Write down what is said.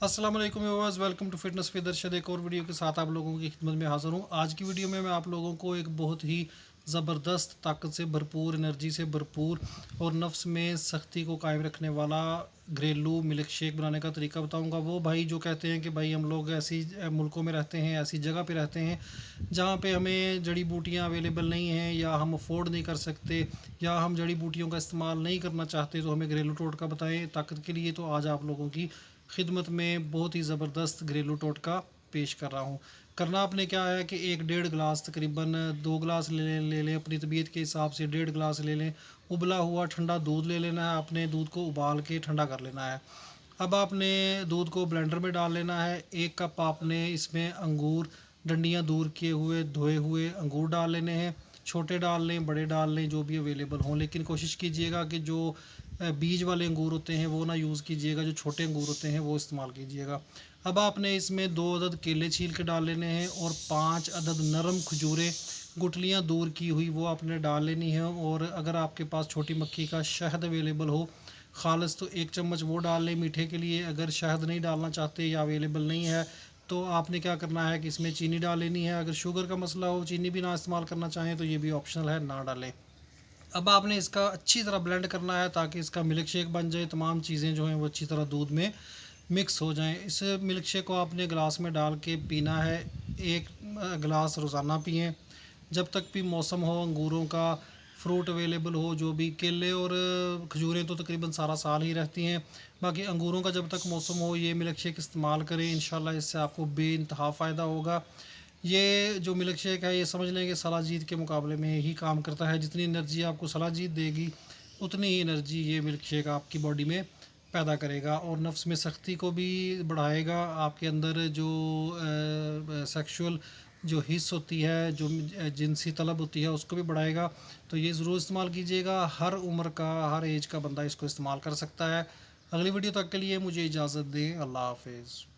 अस्सलाम वालेकुम viewers, welcome to fitness with Arshad. एक और वीडियो के साथ आप लोगों की खिदमत में हाज़िर हूँ। आज की वीडियो में मैं आप लोगों को एक बहुत ही ज़बरदस्त, ताकत से भरपूर, एनर्जी से भरपूर और नफ्स में सख्ती को कायम रखने वाला घरेलू मिल्क शेक बनाने का तरीका बताऊंगा। वो भाई जो कहते हैं कि भाई हम लोग ऐसी मुल्कों में रहते हैं, ऐसी जगह पे रहते हैं जहाँ पे हमें जड़ी बूटियाँ अवेलेबल नहीं हैं, या हम अफोर्ड नहीं कर सकते, या हम जड़ी बूटियों का इस्तेमाल नहीं करना चाहते, तो हमें घरेलू टोटका बताएं ताकत के लिए। तो आज आप लोगों की खिदमत में बहुत ही ज़बरदस्त घरेलू टोटका पेश कर रहा हूँ। करना आपने क्या है कि एक डेढ़ गिलास, तकरीबन 2 गिलास ले लें अपनी तबीयत के हिसाब से, 1.5 गिलास ले लें। उबला हुआ ठंडा दूध ले लेना है आपने, दूध को उबाल के ठंडा कर लेना है। अब आपने दूध को ब्लेंडर में डाल लेना है। 1 कप आपने इसमें अंगूर, डंडियाँ दूर किए हुए धोए हुए अंगूर डाल लेने हैं। छोटे डाल लें, बड़े डाल लें, जो भी अवेलेबल हों, लेकिन कोशिश कीजिएगा कि जो बीज वाले अंगूर होते हैं वो ना यूज़ कीजिएगा, जो छोटे अंगूर होते हैं वो इस्तेमाल कीजिएगा। अब आपने इसमें 2 अदद केले छील के डाल लेने हैं, और 5 अदद नरम खजूरें गुठलियाँ दूर की हुई वो आपने डाल लेनी है। और अगर आपके पास छोटी मक्खी का शहद अवेलेबल हो खालस, तो 1 चम्मच वो डाल लें मीठे के लिए। अगर शहद नहीं डालना चाहते या अवेलेबल नहीं है, तो आपने क्या करना है कि इसमें चीनी डाल लेनी है। अगर शुगर का मसला हो, चीनी भी ना इस्तेमाल करना चाहें, तो ये भी ऑप्शनल है, ना डालें। अब आपने इसका अच्छी तरह ब्लेंड करना है ताकि इसका मिल्क शेक बन जाए। तमाम चीज़ें जो हैं वो अच्छी तरह दूध में मिक्स हो जाएं। इस मिल्क शेक को आपने गिलास में डाल के पीना है। 1 गिलास रोज़ाना पिएँ जब तक भी मौसम हो अंगूरों का, फ्रूट अवेलेबल हो। जो भी केले और खजूरें तो तकरीबन सारा साल ही रहती हैं। बाकी अंगूरों का जब तक मौसम हो ये मिल्क शेक इस्तेमाल करें, इंशाल्लाह इससे आपको बेइंतहा फ़ायदा होगा। ये जो मिल्क शेक है, ये समझ लें कि सलाजीत के मुकाबले में ही काम करता है। जितनी एनर्जी आपको सलाजीत देगी, उतनी ही एनर्जी ये मिल्क शेक आपकी बॉडी में पैदा करेगा, और नफ्स में सख्ती को भी बढ़ाएगा। आपके अंदर जो सेक्सुअल जो हिस्स होती है, जो जिनसी तलब होती है, उसको भी बढ़ाएगा। तो ये ज़रूर इस्तेमाल कीजिएगा। हर उम्र का, हर एज का बंदा इसको इस्तेमाल कर सकता है। अगली वीडियो तक के लिए मुझे इजाज़त दें। अल्लाह हाफिज़।